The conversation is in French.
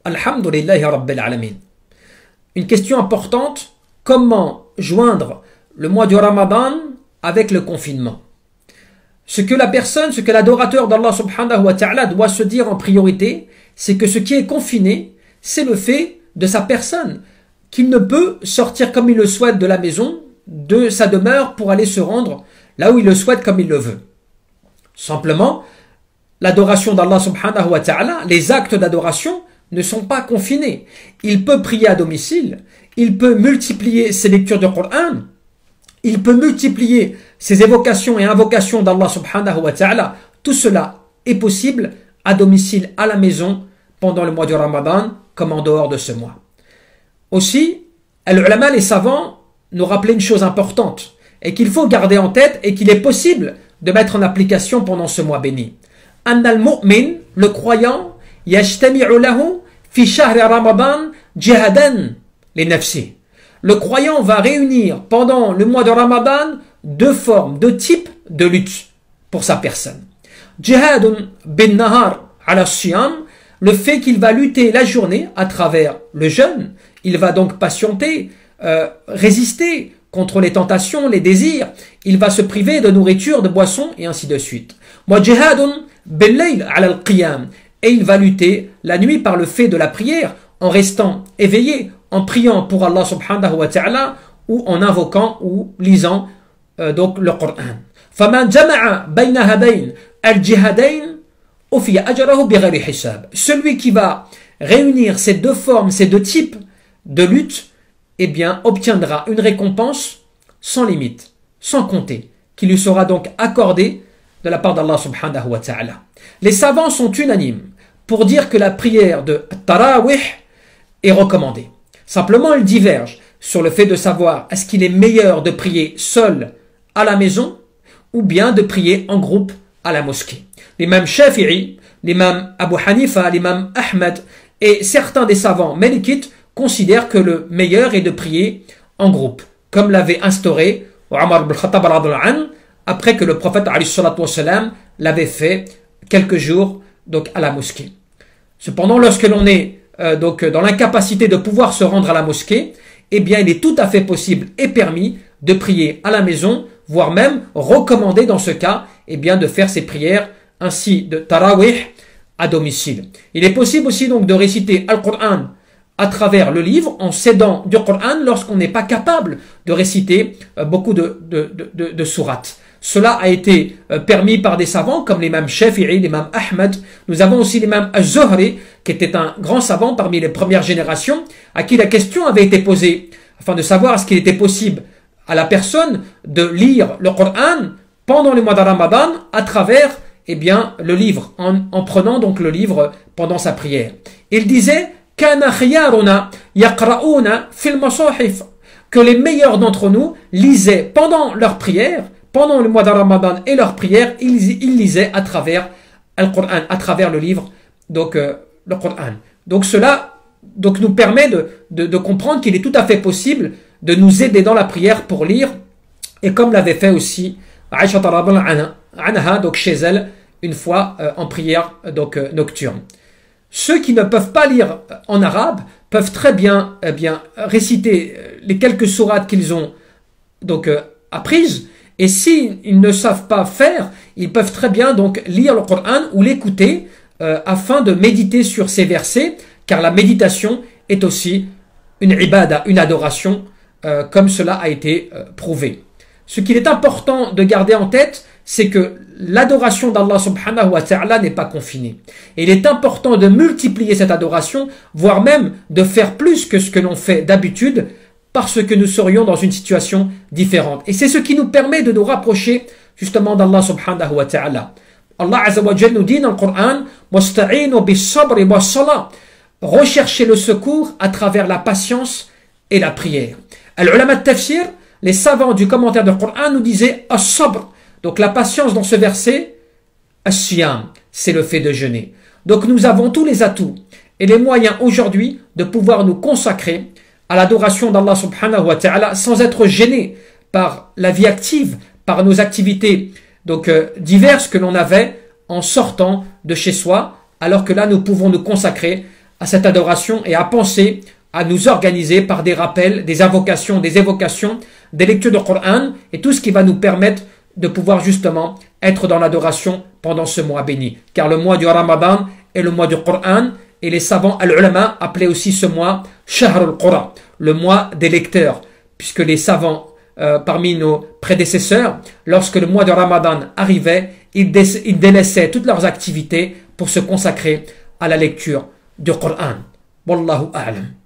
Alhamdulillahi Rabbil Alamin. Une question importante, comment joindre le mois du Ramadan avec le confinement? Ce que l'adorateur d'Allah subhanahu wa ta'ala doit se dire en priorité, c'est que ce qui est confiné, c'est le fait de sa personne, qu'il ne peut sortir comme il le souhaite de la maison, de sa demeure pour aller se rendre là où il le souhaite comme il le veut. Simplement, l'adoration d'Allah subhanahu wa ta'ala, les actes d'adoration ne sont pas confinés. Il peut prier à domicile, il peut multiplier ses lectures du Coran, il peut multiplier ses évocations et invocations d'Allah subhanahu wa ta'ala. Tout cela est possible à domicile, à la maison, pendant le mois du Ramadan, comme en dehors de ce mois. Aussi, les savants nous rappelaient une chose importante et qu'il faut garder en tête et qu'il est possible de mettre en application pendant ce mois béni. Annal mu'min, le croyant, yajtami'u lahu fi shahr Ramadan jihadan li nafsi. Le croyant va réunir pendant le mois de Ramadan deux formes, deux types de lutte pour sa personne. Jihadun bin nahar ala siyam, le fait qu'il va lutter la journée à travers le jeûne, il va donc patienter, résister contre les tentations, les désirs, il va se priver de nourriture, de boissons et ainsi de suite. Wa jihadun bil layl ala al-qiyam, et il va lutter la nuit par le fait de la prière, en restant éveillé, en priant pour Allah subhanahu wa ta'ala, ou en invoquant ou lisant donc le Coran. فَمَنْ جَمَعَ بَيْنَ هَذَيْنِ الْجِهَادَيْنِ أُوفِيَ أَجْرَهُ بِغَيْرِ حِسَابٍ. Celui qui va réunir ces deux formes, ces deux types de lutte, eh bien, obtiendra une récompense sans limite, sans compter, qui lui sera donc accordée de la part d'Allah subhanahu wa ta'ala. Les savants sont unanimes pour dire que la prière de Tarawih est recommandée. Simplement, ils divergent sur le fait de savoir est-ce qu'il est meilleur de prier seul à la maison ou bien de prier en groupe à la mosquée. L'imam Shafi'i, l'imam Abu Hanifa, l'imam Ahmed et certains des savants malikites considèrent que le meilleur est de prier en groupe, comme l'avait instauré Omar ibn Khattab après que le prophète l'avait fait quelques jours donc à la mosquée. Cependant, lorsque l'on est donc dans l'incapacité de pouvoir se rendre à la mosquée, eh bien il est tout à fait possible et permis de prier à la maison, voire même recommandé dans ce cas, eh bien de faire ces prières ainsi de tarawih à domicile. Il est possible aussi donc de réciter Al-Qur'an à travers le livre en s'aidant du Qur'an lorsqu'on n'est pas capable de réciter beaucoup de sourates. Cela a été permis par des savants comme l'imam Shafi'i, l'imam Ahmed. Nous avons aussi l'imam Az-Zuhri, qui était un grand savant parmi les premières générations, à qui la question avait été posée afin de savoir est-ce qu'il était possible à la personne de lire le Coran pendant le mois de Ramadan à travers eh bien, le livre, en prenant donc le livre pendant sa prière. Il disait Kana khiyaruna yaqra'una fil masahif, que les meilleurs d'entre nous lisaient pendant leur prière, pendant le mois de Ramadan et leur prière, ils lisaient à travers le Coran, à travers le livre, donc le Coran. Donc cela donc, nous permet de comprendre qu'il est tout à fait possible de nous aider dans la prière pour lire, et comme l'avait fait aussi Aïcha anha, donc chez elle, une fois en prière donc nocturne. Ceux qui ne peuvent pas lire en arabe peuvent très bien, réciter les quelques sourates qu'ils ont donc apprises, et s'ils ne savent pas faire, ils peuvent très bien donc lire le Coran ou l'écouter afin de méditer sur ces versets, car la méditation est aussi une ibada, une adoration, comme cela a été prouvé. Ce qu'il est important de garder en tête, c'est que l'adoration d'Allah subhanahu wa ta'ala n'est pas confinée. Et il est important de multiplier cette adoration, voire même de faire plus que ce que l'on fait d'habitude, parce que nous serions dans une situation différente. Et c'est ce qui nous permet de nous rapprocher justement d'Allah subhanahu wa ta'ala. Allah azza wa jalla nous dit dans le Coran wasta'inu bis-sabri was-salah, recherchez le secours à travers la patience et la prière. Al-ulama al-tafsir, les savants du commentaire du Coran nous disaient as-sabr, donc la patience dans ce verset, as-siyam, c'est le fait de jeûner. Donc nous avons tous les atouts et les moyens aujourd'hui de pouvoir nous consacrer à l'adoration d'Allah subhanahu wa ta'ala sans être gênés par la vie active, par nos activités donc diverses que l'on avait en sortant de chez soi, alors que là nous pouvons nous consacrer à cette adoration et à penser à nous organiser par des rappels, des invocations, des évocations, des lectures de Coran et tout ce qui va nous permettre de pouvoir justement être dans l'adoration pendant ce mois béni. Car le mois du Ramadan est le mois du Coran et les savants al-ulama appelaient aussi ce mois Shahr al-Qura, le mois des lecteurs, puisque les savants parmi nos prédécesseurs, lorsque le mois de Ramadan arrivait, ils délaissaient toutes leurs activités pour se consacrer à la lecture du Coran. Wallahu a'lam.